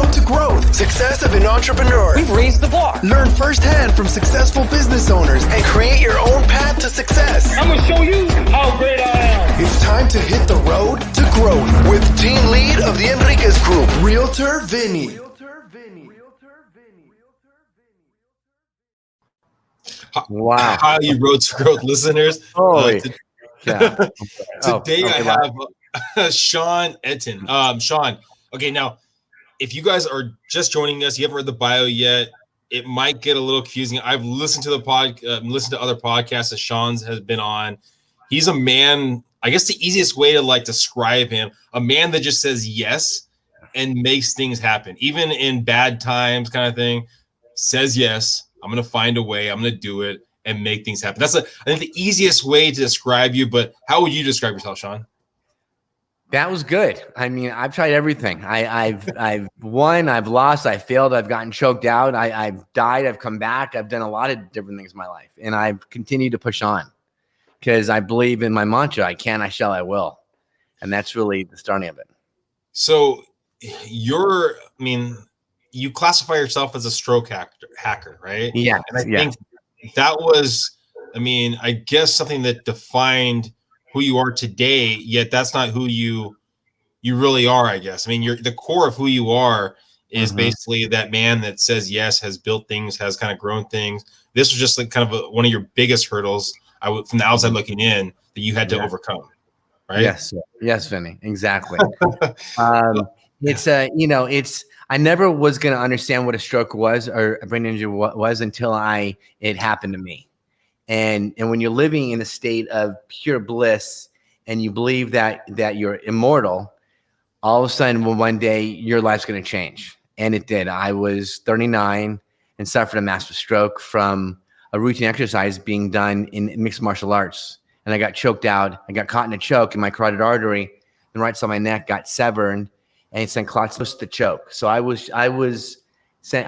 road to growth. Success of an entrepreneur. We've raised the bar. Learn firsthand from successful business owners and create your own path to success. I'm going to show you how great I am. It's time to hit the road to growth with team lead of the Enriquez Group, Realtor Vinny. Wow. How you Road to Growth listeners. Today I have Sean Entin. Sean, okay, now, if you guys are just joining us, you haven't read the bio yet, it might get a little confusing. I've listened to listened to other podcasts that Sean's has been on. He's a man, I guess the easiest way to describe him, a man that just says yes and makes things happen, even in bad times kind of thing, says yes. I'm going to find a way. I'm going to do it and make things happen. That's I think the easiest way to describe you, but how would you describe yourself, Sean? That was good. I mean, I've tried everything. I've won, I've lost, I've failed, I've gotten choked out, I've died, I've come back. I've done a lot of different things in my life, and I've continued to push on because I believe in my mantra, I can, I shall, I will. And that's really the starting of it. So you classify yourself as a stroke hacker, right? Yeah. And I think that was, I guess something that defined who you are today, yet that's not who you really are, I guess. You're the core of who you are is basically that man that says yes, has built things, has kind of grown things. This was just one of your biggest hurdles from the outside looking in that you had to overcome, right? Yes, Vinny, exactly. I never was going to understand what a stroke was or a brain injury was until it happened to me. And when you're living in a state of pure bliss and you believe that you're immortal, all of a sudden, one day your life's going to change. And it did. I was 39 and suffered a massive stroke from a routine exercise being done in mixed martial arts. And I got choked out. I got caught in a choke in my carotid artery. The right side of my neck got severed. And it sent clots to the choke. So I was having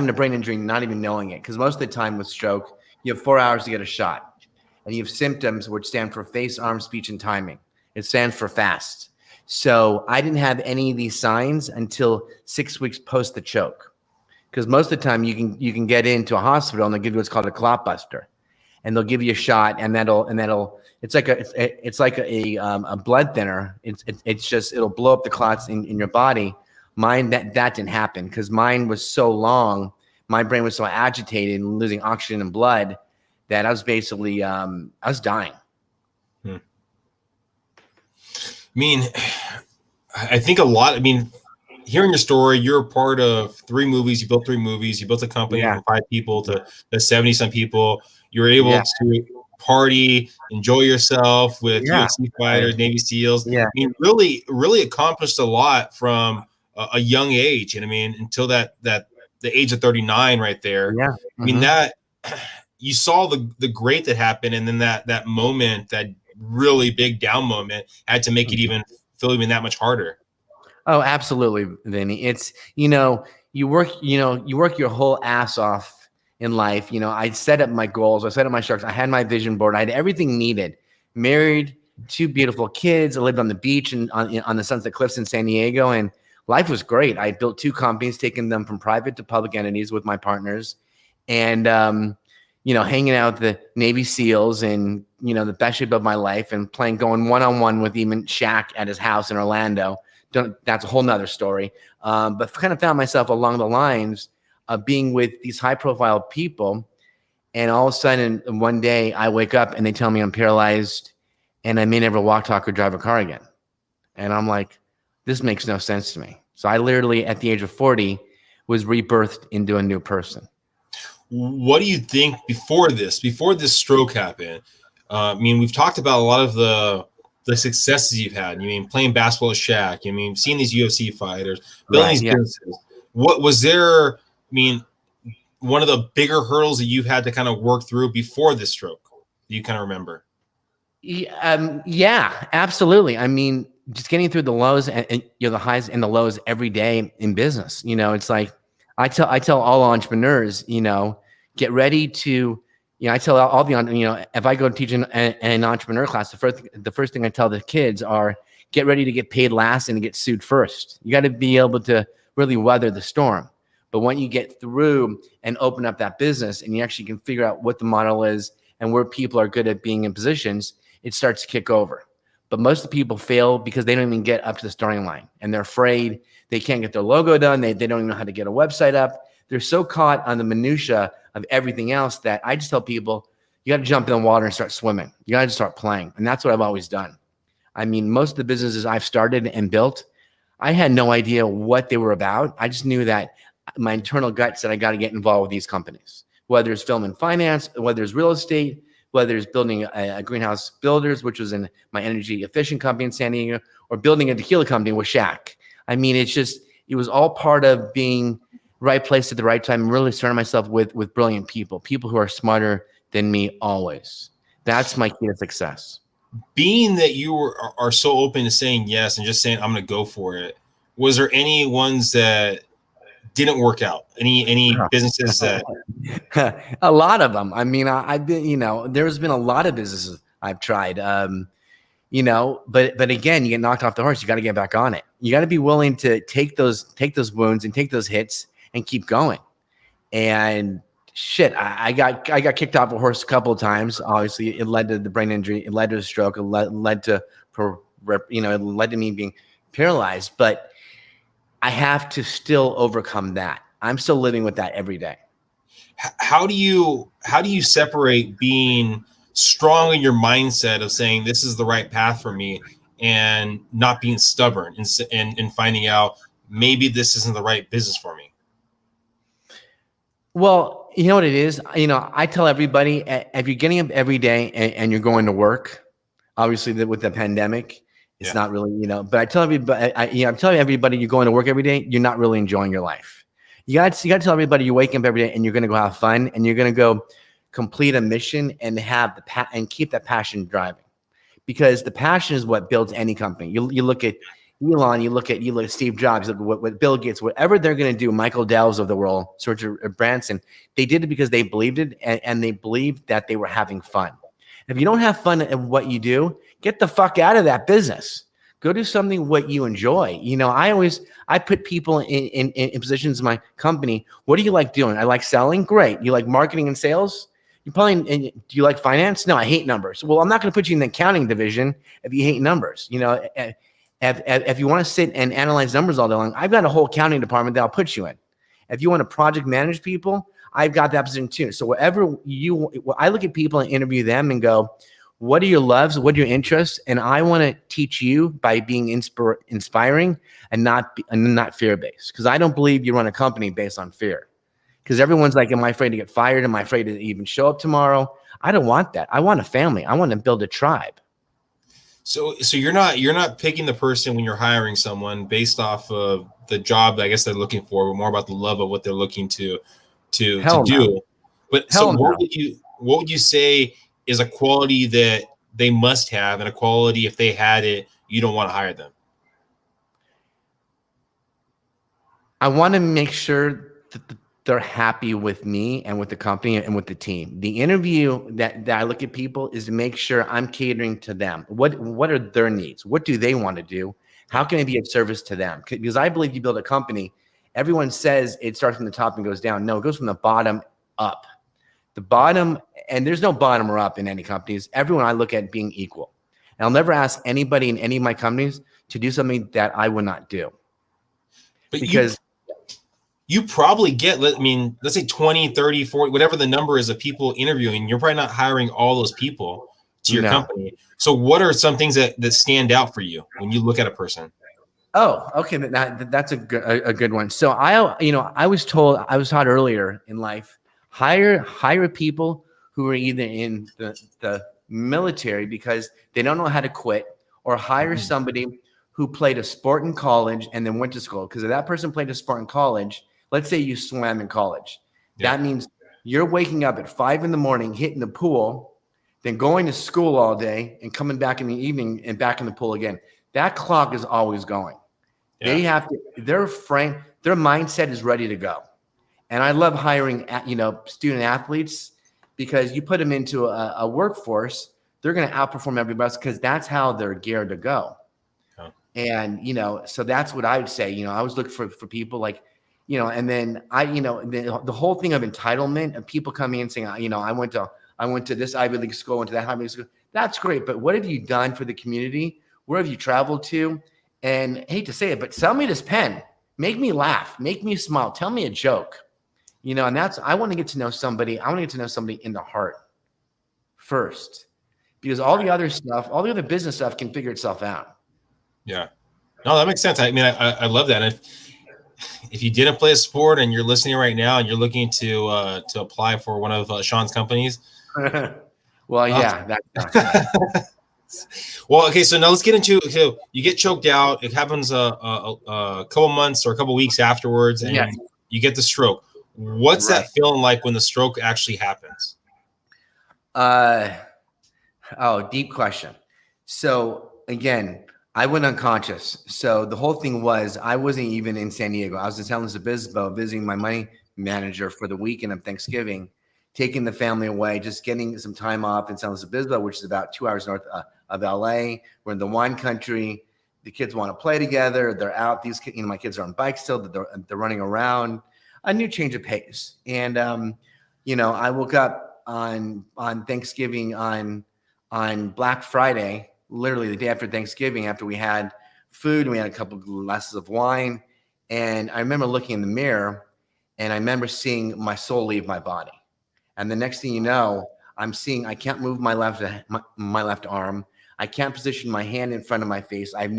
a brain injury, not even knowing it. Because most of the time with stroke, you have 4 hours to get a shot. And you have symptoms which stand for face, arm, speech, and timing. It stands for FAST. So I didn't have any of these signs until 6 weeks post the choke. Because most of the time you can get into a hospital and they'll give you what's called a clot buster. And they'll give you a shot and it's like a blood thinner. It'll blow up the clots in your body. Mine, that didn't happen because mine was so long. My brain was so agitated and losing oxygen and blood that I was basically, I was dying. I think hearing your story, you're a part of 3 movies. You built 3 movies. You built a company from 5 people to 70-some people. You were able to party, enjoy yourself with UFC fighters, Navy SEALs. Really, really accomplished a lot from a young age. And until the age of 39 right there. That you saw the great that happened. And then that moment, that really big down moment had to make it feel even that much harder. Oh, absolutely, Vinny. It's, you work your whole ass off in life. I set up my goals. I set up my structure. I had my vision board. I had everything needed. Married, 2 beautiful kids. I lived on the beach and on the Sunset Cliffs in San Diego, and life was great. I built 2 companies, taking them from private to public entities with my partners, and hanging out with the Navy SEALs and the best shape of my life, and going one-on-one with even Shaq at his house in Orlando. That's a whole nother story. But kind of found myself along the lines of being with these high-profile people, and all of a sudden, one day, I wake up and they tell me I'm paralyzed, and I may never walk, talk, or drive a car again. And I'm like, this makes no sense to me. So I literally, at the age of 40, was rebirthed into a new person. What do you think before this stroke happened? We've talked about a lot of the successes you've had. Playing basketball with Shaq. Seeing these UFC fighters, building these businesses. What was there? One of the bigger hurdles that you've had to kind of work through before this stroke, do you kind of remember? Yeah, absolutely. Just getting through the lows and the highs and the lows every day in business. It's like I tell all entrepreneurs, get ready to. I tell all the if I go teach an entrepreneur class, the first thing I tell the kids are get ready to get paid last and to get sued first. You got to be able to really weather the storm. But when you get through and open up that business and you actually can figure out what the model is and where people are good at being in positions, it starts to kick over. But most of the people fail because they don't even get up to the starting line, and they're afraid they can't get their logo done. They don't even know how to get a website up. They're so caught on the minutia of everything else that I just tell people, you got to jump in the water and start swimming. You got to start playing. And that's what I've always done. I mean, most of the businesses I've started and built, I had no idea what they were about. I just knew that my internal gut said I got to get involved with these companies, whether it's film and finance, whether it's real estate, whether it's building a greenhouse builders, which was in my energy efficient company in San Diego, or building a tequila company with Shaq. I mean, it was all part of being right place at the right time and really surrounding myself with brilliant people who are smarter than me always. That's my key to success. Being that you are so open to saying yes and just saying, I'm going to go for it, was there any ones that didn't work out? Any businesses that a lot of them. I mean, I've been, there's been a lot of businesses I've tried, but again, you get knocked off the horse. You got to get back on it. You got to be willing to take those wounds and take those hits and keep going. And shit, I got kicked off a horse a couple of times. Obviously, it led to the brain injury. It led to a stroke. It led to me being paralyzed. But I have to still overcome that. I'm still living with that every day. How do you separate being strong in your mindset of saying this is the right path for me and not being stubborn and finding out maybe this isn't the right business for me? Well, you know what it is? I tell everybody, if you're getting up every day and you're going to work, obviously with the pandemic, it's not really, but I tell everybody, I'm telling everybody you're going to work every day, you're not really enjoying your life. You got to tell everybody you're waking up every day and you're going to go have fun and you're going to go complete a mission and have and keep that passion driving, because the passion is what builds any company. You look at Elon, you look at Steve Jobs, you look at what Bill Gates, whatever they're going to do, Michael Dell's of the world, Serge Branson, they did it because they believed it and they believed that they were having fun. If you don't have fun at what you do, get the fuck out of that business. Go do something what you enjoy. I put people in positions in my company. What do you like doing? I like selling. Great. You like marketing and sales? Do you like finance? No, I hate numbers. Well, I'm not going to put you in the accounting division if you hate numbers. If you want to sit and analyze numbers all day long, I've got a whole accounting department that I'll put you in. If you want to project manage people, I've got that position too. So I look at people and interview them and go, what are your loves? What are your interests? And I want to teach you by being inspiring and not fear-based. Because I don't believe you run a company based on fear. Because everyone's like, am I afraid to get fired? Am I afraid to even show up tomorrow? I don't want that. I want a family. I want to build a tribe. So you're not picking the person when you're hiring someone based off of the job that I guess they're looking for, but more about the love of what they're looking to do. But so what would you say is a quality that they must have, and a quality if they had it, you don't want to hire them? I want to make sure that they're happy with me and with the company and with the team. The interview that I look at people is to make sure I'm catering to them. What are their needs? What do they want to do? How can I be of service to them? Because I believe you build a company, everyone says it starts from the top and goes down. No, it goes from the bottom up. The bottom, and there's no bottom or up in any companies. Everyone I look at being equal. And I'll never ask anybody in any of my companies to do something that I would not do. But because you probably get, let's say 20, 30, 40, whatever the number is of people interviewing, you're probably not hiring all those people to your company. So what are some things that stand out for you when you look at a person? Oh, okay. That's a good one. So I was taught earlier in life, hire people who are either in the military because they don't know how to quit, or hire somebody who played a sport in college and then went to school. Because if that person played a sport in college, let's say you swam in college. Yeah. That means you're waking up at 5 a.m, hitting the pool, then going to school all day and coming back in the evening and back in the pool again. That clock is always going. Yeah. Their mindset is ready to go. And I love hiring, student athletes, because you put them into a workforce, they're going to outperform everybody else because that's how they're geared to go. And, so that's what I would say. I always look for people like, and then the whole thing of entitlement of people coming in saying, I went to this Ivy League school, went to that Ivy League school. That's great. But what have you done for the community? Where have you traveled to? And I hate to say it, but sell me this pen, make me laugh, make me smile, tell me a joke, and I want to get to know somebody. I want to get to know somebody in the heart first, because all the other stuff, all the other business stuff can figure itself out. Yeah. No, that makes sense. I mean, I love that. And if you didn't play a sport and you're listening right now and you're looking to apply for one of Sean's companies. Well, yeah. Well, okay. So now let's get into, you get choked out. It happens a couple months or a couple weeks afterwards, and you get the stroke. What's that feeling like when the stroke actually happens? Deep question. So again, I went unconscious. So the whole thing was, I wasn't even in San Diego. I was in San Luis Obispo visiting my money manager for the weekend of Thanksgiving, taking the family away, just getting some time off in San Luis Obispo, which is about 2 hours north of LA. We're in the wine country. The kids want to play together. They're out. These, my kids are on bikes still. They're running around. A new change of pace. And, I woke up on Thanksgiving on Black Friday, literally the day after Thanksgiving, after we had food and we had a couple of glasses of wine. And I remember looking in the mirror and I remember seeing my soul leave my body. And the next thing you know, I'm seeing, I can't move my left arm. I can't position my hand in front of my face. I have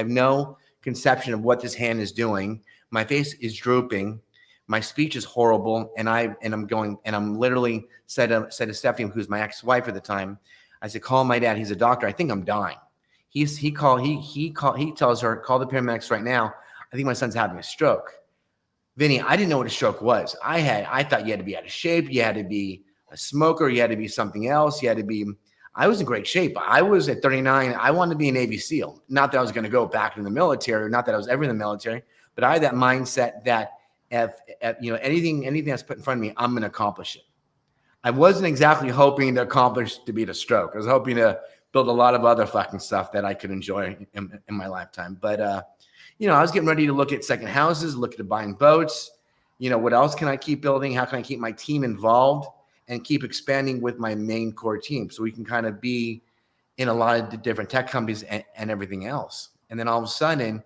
no conception of what this hand is doing. My face is drooping. My speech is horrible. And I'm literally said to Stephanie, who's my ex-wife at the time, I said, call my dad. He's a doctor. I think I'm dying. He tells her, call the paramedics right now. I think my son's having a stroke. Vinny, I didn't know what a stroke was. I thought you had to be out of shape. You had to be a smoker. You had to be something else. I was in great shape. I was at 39. I wanted to be a Navy SEAL. Not that I was going to go back in the military, not that I was ever in the military, but I had that mindset that if anything that's put in front of me, I'm going to accomplish it. I wasn't exactly hoping to accomplish to beat a stroke. I was hoping to build a lot of other fucking stuff that I could enjoy in my lifetime. But, I was getting ready to look at second houses, look at buying boats. What else can I keep building? How can I keep my team involved and keep expanding with my main core team so we can kind of be in a lot of different tech companies and everything else. And then all of a sudden,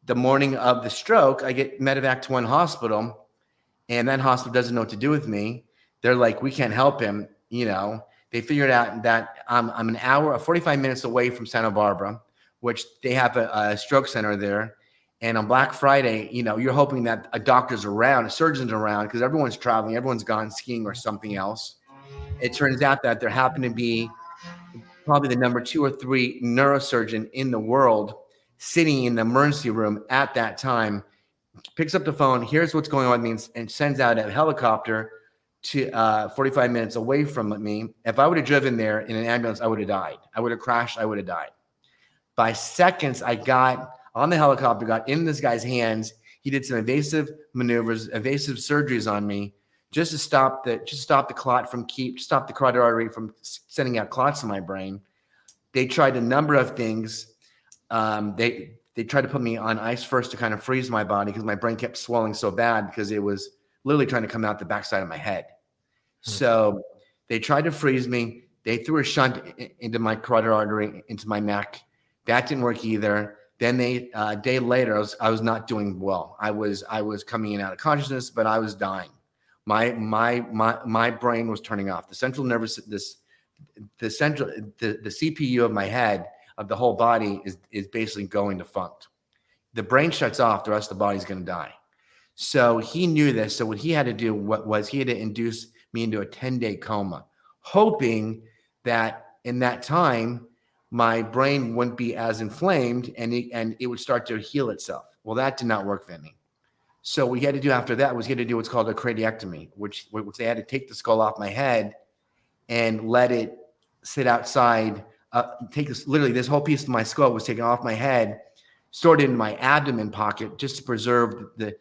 the morning of the stroke, I get medevac to one hospital, and that hospital doesn't know what to do with me. They're like, we can't help him. They figured out that I'm an hour or 45 minutes away from Santa Barbara, which they have a stroke center there. And on Black Friday, you're hoping that a doctor's around, a surgeon's around, because everyone's traveling, everyone's gone skiing or something else. It turns out that there happened to be probably the number 2 or 3 neurosurgeon in the world sitting in the emergency room at that time, picks up the phone, here's what's going on with me, and sends out a helicopter to 45 minutes away from me. If I would have driven there in an ambulance, I would have died. I would have crashed. I would have died. By seconds, I got on the helicopter, got in this guy's hands. He did some invasive maneuvers, invasive surgeries on me, just to stop the clot from stop the carotid artery from sending out clots in my brain. They tried a number of things. They tried to put me on ice first to kind of freeze my body because my brain kept swelling so bad because it was literally trying to come out the backside of my head. So they tried to freeze me. They threw a shunt into my carotid artery, into my neck. That didn't work either. Then a day later, I was not doing well. I was coming in and out of consciousness, but I was dying. My brain was turning off. The central nervous, the CPU of my head, of the whole body is basically going defunct. The brain shuts off, the rest of the body's going to die. So he knew this. So what he had to do was he had to induce me into a 10-day coma, hoping that in that time, my brain wouldn't be as inflamed and it would start to heal itself. Well, that did not work, Vinny. So what he had to do after that was he had to do what's called a craniectomy, which they had to take the skull off my head and let it sit outside. Literally this whole piece of my skull was taken off my head, stored in my abdomen pocket just to preserve the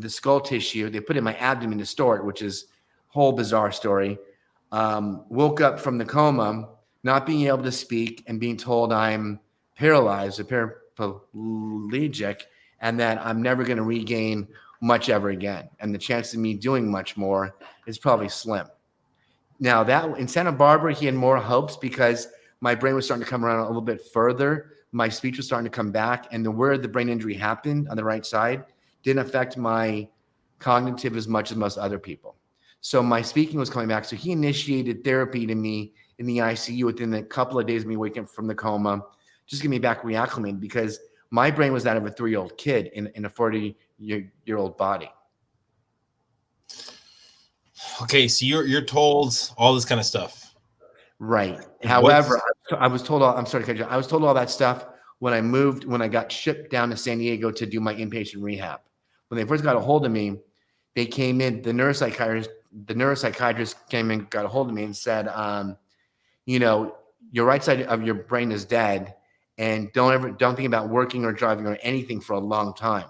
skull tissue. They put it in my abdomen to store it, which is a whole bizarre story. Woke up from the coma. not being able to speak and being told I'm paralyzed or paraplegic and that I'm never going to regain much ever again. And the chance of me doing much more is probably slim. Now that in Santa Barbara, he had more hopes because my brain was starting to come around a little bit further. My speech was starting to come back, and where the brain injury happened on the right side didn't affect my cognitive as much as most other people. So my speaking was coming back. So he initiated therapy to me in the ICU within a couple of days of me waking up from the coma, just get me back reacclimated because my brain was that of a 3-year-old kid in a 40-year-old body. Okay, so you're told all this kind of stuff. Right. However, I was told all, I'm sorry to cut you off. I was told all that stuff when I got shipped down to San Diego to do my inpatient rehab. When they first got a hold of me, they came in, the neuropsychiatrist came in, got a hold of me and said, your right side of your brain is dead and don't think about working or driving or anything for a long time.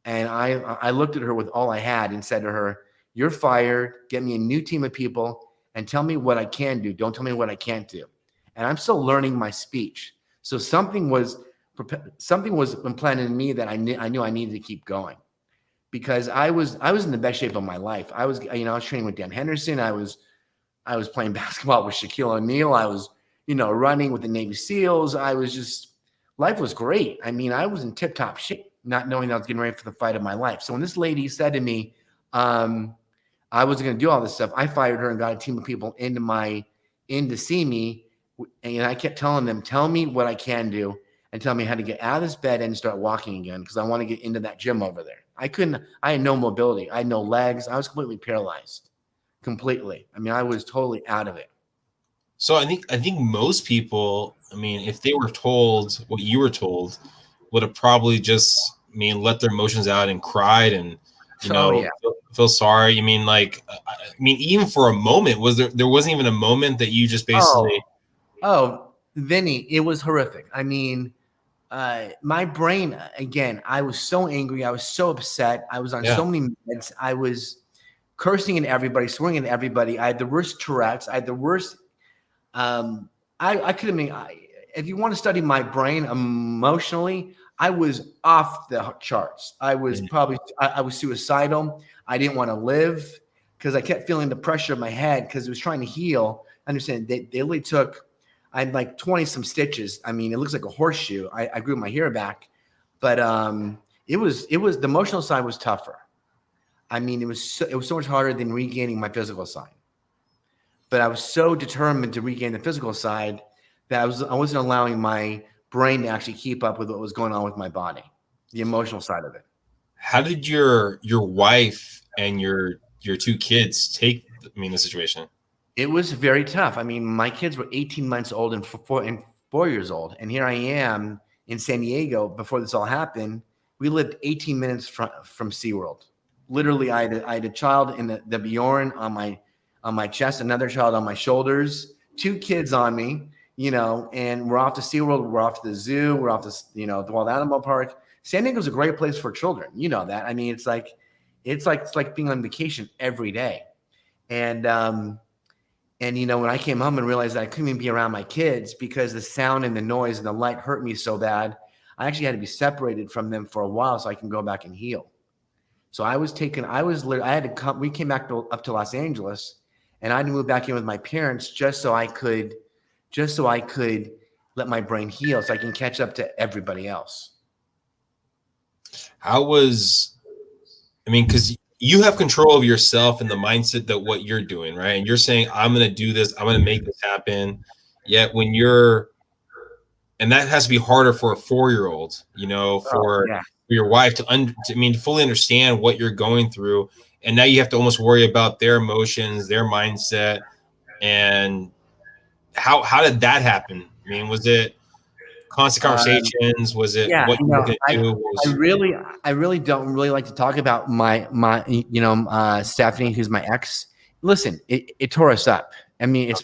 And I looked at her with all I had and said to her, you're fired, get me a new team of people and tell me what I can do. Don't tell me what I can't do. And I'm still learning my speech. So something was implanted in me that I knew I needed to keep going because I was in the best shape of my life. I was training with Dan Henderson. I was playing basketball with Shaquille O'Neal. I was, running with the Navy SEALs. Life was great. I mean, I was in tip top shape, not knowing that I was getting ready for the fight of my life. So when this lady said to me, I was going to do all this stuff, I fired her and got a team of people in to see me. And I kept telling them, tell me what I can do and tell me how to get out of this bed and start walking again. Cause I want to get into that gym over there. I had no mobility. I had no legs. I was completely paralyzed completely. I mean, I was totally out of it. So I think most people, I mean, if they were told what you were told, would have probably just, let their emotions out and cried and, feel sorry. Even for a moment, there wasn't even a moment that you just basically. Oh, Vinny, it was horrific. I mean, my brain, again, I was so angry. I was so upset. I was on so many meds. I was cursing at everybody, swearing at everybody. I had the worst Tourette's. I had the worst. I could have been, if you want to study my brain emotionally, I was off the charts. I was I was suicidal. I didn't want to live because I kept feeling the pressure of my head because it was trying to heal. Understand, they literally I had like 20 some stitches. I mean, it looks like a horseshoe. I grew my hair back, but it was the emotional side was tougher. I mean, it was so much harder than regaining my physical side. But I was so determined to regain the physical side that I wasn't allowing my brain to actually keep up with what was going on with my body, the emotional side of it. How did your wife and your 2 kids take the situation? It was very tough. I mean, my kids were 18 months old and 4 years old. And here I am in San Diego before this all happened. We lived 18 minutes from SeaWorld. Literally, I had a child in the Bjorn on my chest, another child on my shoulders, 2 kids on me, and we're off to SeaWorld, we're off to the zoo, we're off to, the Wild Animal Park. San Diego's a great place for children. You know that. I mean, it's like being on vacation every day. And when I came home and realized that I couldn't even be around my kids because the sound and the noise and the light hurt me so bad, I actually had to be separated from them for a while so I can go back and heal. So we came back up to Los Angeles and I had to move back in with my parents just so I could let my brain heal so I can catch up to everybody else. Because you have control of yourself and the mindset that what you're doing, right? And you're saying, I'm going to do this, I'm going to make this happen. Yet and that has to be harder for a 4-year-old, for your wife to fully understand what you're going through. And now you have to almost worry about their emotions, their mindset. And how did that happen? I mean, was it constant conversations? Was it what you were going to do? I really don't like to talk about my Stephanie, who's my ex. Listen, it tore us up. I mean,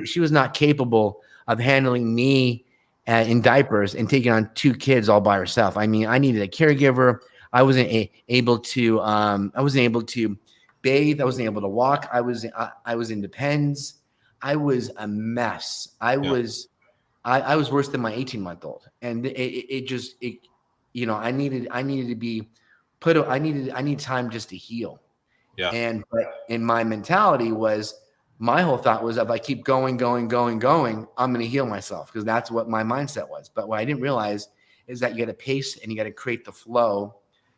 she was not capable of handling me in diapers and taking on 2 kids all by herself. I mean, I needed a caregiver. I wasn't able to bathe. I wasn't able to walk. I was in Depends. I was a mess. Yeah. I was worse than my 18-month-old, and you know, I needed to be I need time just to heal. Yeah. And but in my mentality was my whole thought was if I keep going, I'm going to heal myself because that's what my mindset was. But what I didn't realize is that you got to pace and you got to create the flow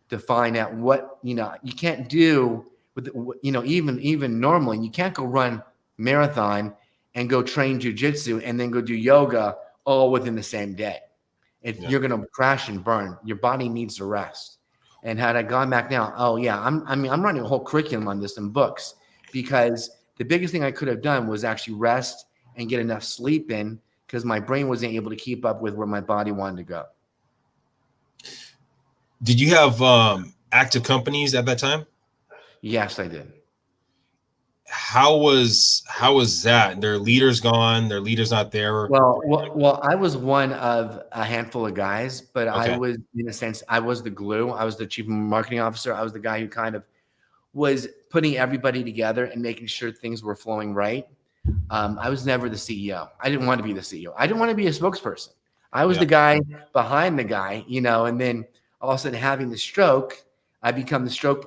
to find out what, you know, you can't do with, you know, even normally you can't go run marathon and go train jujitsu and then go do yoga all within the same day. You're going to crash and burn. Your body needs to rest. And had I gone back now, oh yeah, I'm running a whole curriculum on this in books because the biggest thing I could have done was actually rest and get enough sleep in because my brain wasn't able to keep up with where my body wanted to go. Did you have active companies at that time? Yes, I did. How was that? Their leaders gone, their leaders not there. Well, I was one of a handful of guys, but Okay. I was, in a sense, I was the glue. I was the chief marketing officer. I was the guy who kind of was putting everybody together and making sure things were flowing right. I was never the CEO. I didn't want to be the CEO. I didn't want to be a spokesperson. I was the guy behind the guy, you know, and then all of a sudden having the stroke, I become the stroke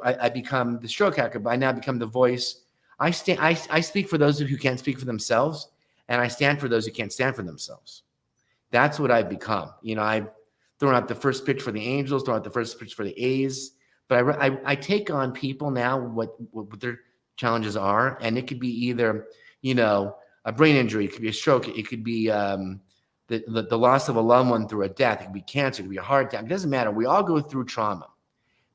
hacker, but I now become the voice. I speak for those who can't speak for themselves, and I stand for those who can't stand for themselves. That's what I've become. You know, I've thrown out the first pitch for the Angels, thrown out the first pitch for the A's, but I take on people now what their challenges are, and it could be either, you know, a brain injury, it could be a stroke, it could be the loss of a loved one through a death, it could be cancer, it could be a heart attack. It doesn't matter. We all go through trauma.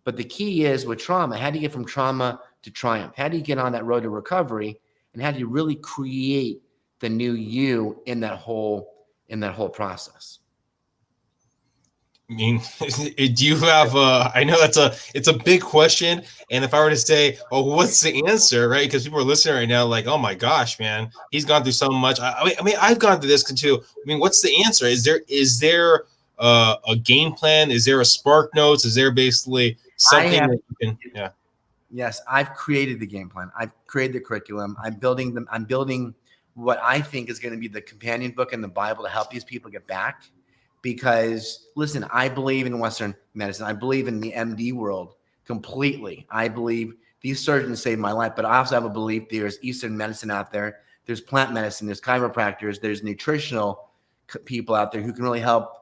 But the key is with trauma, how do you get from trauma to triumph? How do you get on that road to recovery? And how do you really create the new you in that whole process? I mean, do you have I know it's a big question, and if I were to say, oh, what's the answer, right? Because people are listening right now like, oh my gosh, man, he's gone through so much. I mean I've gone through this too. I mean, what's the answer? Is there a game plan? Is there a spark notes? Is there basically something that you can Yes, I've created the game plan. I've created the curriculum. I'm building what I think is going to be the companion book in the Bible to help these people get back. Because listen, I believe in Western medicine. I believe in the MD world completely. I believe these surgeons saved my life, but I also have a belief there's Eastern medicine out there. There's plant medicine, there's chiropractors, there's nutritional people out there who can really help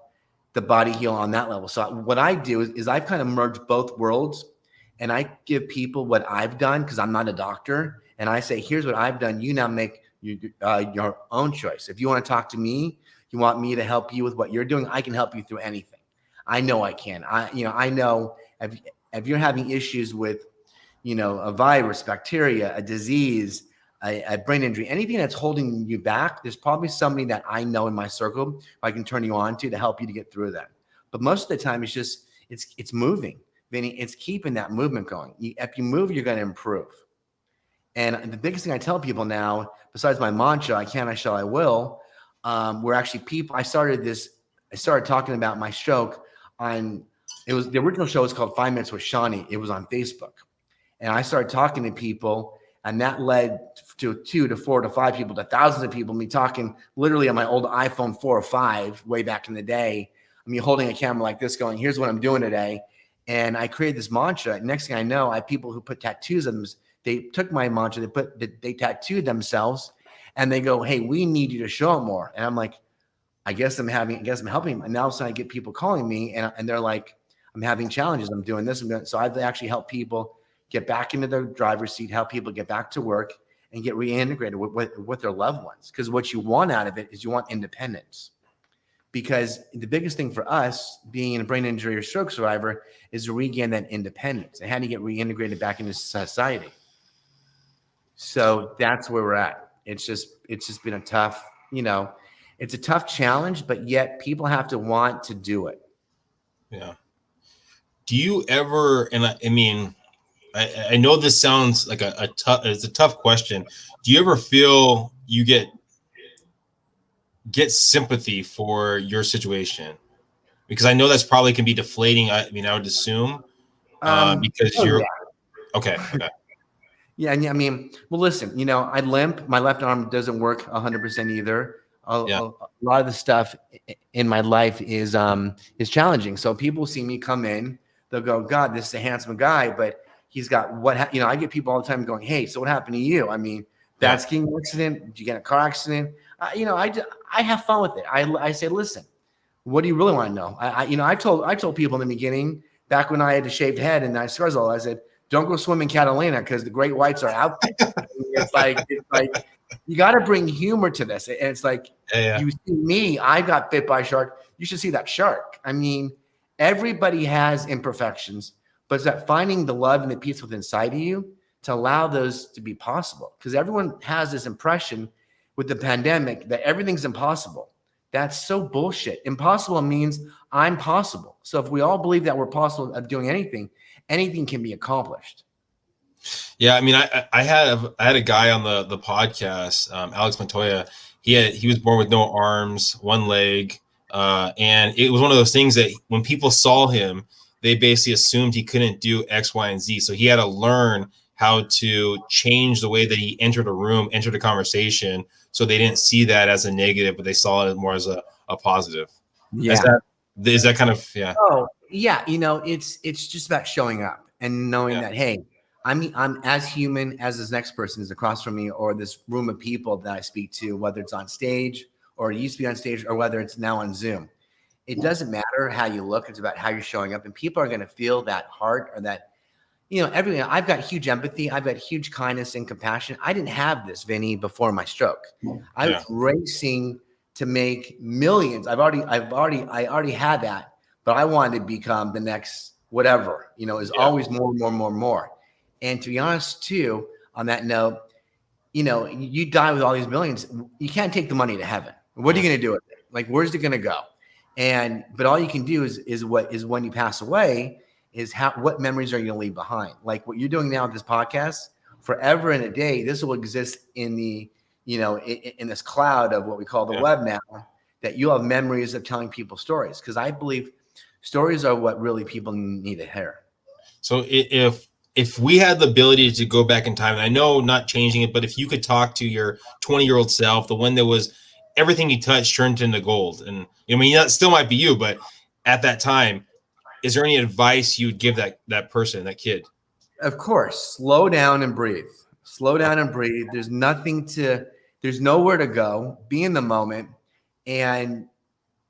the body heal on that level. So what I do is I've kind of merged both worlds, and I give people what I've done because I'm not a doctor. And I say, here's what I've done. You now make your own choice. If you want to talk to me, you want me to help you with what you're doing, I can help you through anything. I know I can. I know if you're having issues with, you know, a virus, bacteria, a disease, a brain injury, anything that's holding you back, there's probably somebody that I know in my circle I can turn you on to help you to get through that. But most of the time, it's moving. Vinny, it's keeping that movement going. If you move, you're going to improve. And the biggest thing I tell people now, besides my mantra, I can, I shall, I will, where actually people, I started talking about my stroke the original show was called 5 Minutes with Shawnee. It was on Facebook. And I started talking to people, and that led to 2 to 4 to 5 people, to thousands of people, me talking literally on my old iPhone 4 or 5 way back in the day. I mean, holding a camera like this going, here's what I'm doing today. And I created this mantra. Next thing I know, I have people who put tattoos on them. They took my mantra, they tattooed themselves, and they go, hey, we need you to show up more. And I'm like, I guess I'm helping. And now I get people calling me, and they're like, I'm having challenges. I'm doing this. So I've actually helped people get back into their driver's seat, help people get back to work and get reintegrated with their loved ones. Because what you want out of it is you want independence. Because the biggest thing for us being a brain injury or stroke survivor is to regain that independence and how to get reintegrated back into society. So that's where we're at. It's just been a tough, it's a tough challenge, but yet people have to want to do it. Yeah. Do you ever, and I mean, I know this sounds like it's a tough question. Do you ever feel you get sympathy for your situation? Because I know that's probably can be deflating. I mean, I would assume because you're okay. Yeah, and I mean, well, listen, I limp. My left arm doesn't work 100% either. Yeah. A lot of the stuff in my life is challenging. So people see me come in, they'll go, "God, this is a handsome guy," but he's got I get people all the time going, "Hey, so what happened to you? I mean, bad skiing accident? Did you get in a car accident?" I have fun with it. I say, "Listen, what do you really want to know?" I told people in the beginning, back when I had a shaved head and I scars all, I said, "Don't go swim in Catalina because the great whites are out there." It's like you got to bring humor to this. And it's like, you see me, I got bit by a shark. You should see that shark. I mean, everybody has imperfections, but it's that finding the love and the peace within inside of you to allow those to be possible. Because everyone has this impression with the pandemic that everything's impossible. That's so bullshit. Impossible means I'm possible. So if we all believe that we're possible of doing anything, anything can be accomplished. Yeah, I mean, I had a guy on the podcast, Alex Montoya. He was born with no arms, one leg, and it was one of those things that when people saw him, they basically assumed he couldn't do X, Y, and Z. So he had to learn how to change the way that he entered a room, entered a conversation, so they didn't see that as a negative, but they saw it more as a positive. Yeah. Is that kind of Oh, yeah. It's just about showing up and knowing that, hey, I'm as human as this next person is across from me, or this room of people that I speak to, whether it's on stage or it used to be on stage, or whether it's now on Zoom. It doesn't matter how you look. It's about how you're showing up, and people are going to feel that heart or that, everything. I've got huge empathy. I've got huge kindness and compassion. I didn't have this, Vinny, before my stroke. I was racing to make millions. I already had that, but I wanted to become the next whatever, is always more and more and more and more. And to be honest, too, on that note, you die with all these millions. You can't take the money to heaven. What are you going to do with it? Like, where's it going to go? But all you can do is when you pass away, is what memories are you going to leave behind? Like what you're doing now with this podcast, forever and a day, this will exist in the, in this cloud of what we call the web now, that you'll have memories of telling people stories. Because I believe stories are what really people need to hear. So if we had the ability to go back in time, and I know not changing it, but if you could talk to your 20-year-old self, the one that was everything you touched turned into gold, and I mean that still might be you, but at that time, is there any advice you would give that person, that kid? Of course, slow down and breathe. Slow down and breathe. There's nowhere to go. Be in the moment and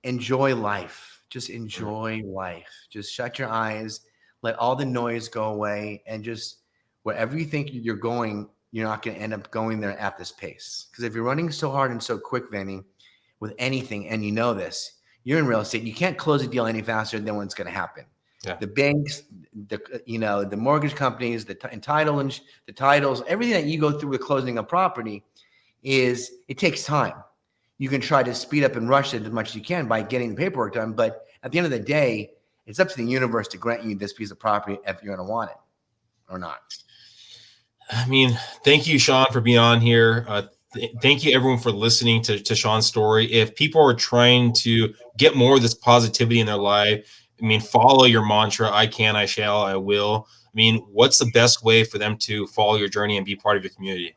enjoy life. Just enjoy life. Just shut your eyes. Let all the noise go away, and just wherever you think you're going, you're not going to end up going there at this pace. Because if you're running so hard and so quick, Vinny, with anything, and this, you're in real estate, you can't close a deal any faster than what's going to happen. Yeah. The banks, the mortgage companies, the titles, everything that you go through with closing a property it takes time. You can try to speed up and rush it as much as you can by getting the paperwork done, but at the end of the day, it's up to the universe to grant you this piece of property if you're going to want it or not. I mean, thank you, Sean, for being on here. Thank you, everyone, for listening to Sean's story. If people are trying to get more of this positivity in their life, I mean, follow your mantra, I can, I shall, I will. I mean, what's the best way for them to follow your journey and be part of your community?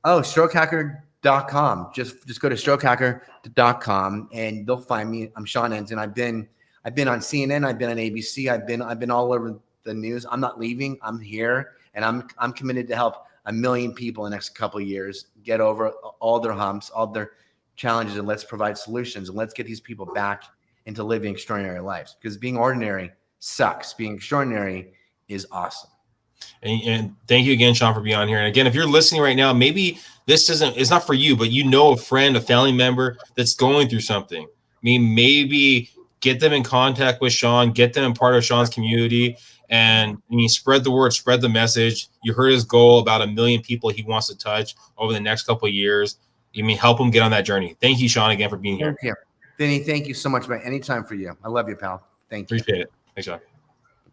Oh, strokehacker.com. Just go to strokehacker.com and they'll find me. I'm Sean Entin. I've been on CNN. I've been on ABC. I've been all over the news. I'm not leaving. I'm here, and I'm committed to help 1 million people in the next couple of years get over all their humps, all their challenges, and let's provide solutions, and let's get these people back into living extraordinary lives. Because being ordinary sucks. Being extraordinary is awesome. And thank you again, Sean, for being on here. And again, if you're listening right now, maybe it's not for you, but a friend, a family member that's going through something. I mean, maybe get them in contact with Sean, get them in part of Sean's community, and spread the word, spread the message. You heard his goal, about 1 million people he wants to touch over the next couple of years. Help him get on that journey. Thank you, Sean, again for being here. Thank you. Vinny, thank you so much, man. Anytime for you. I love you, pal. Thank you. Appreciate it. Thanks, Sean.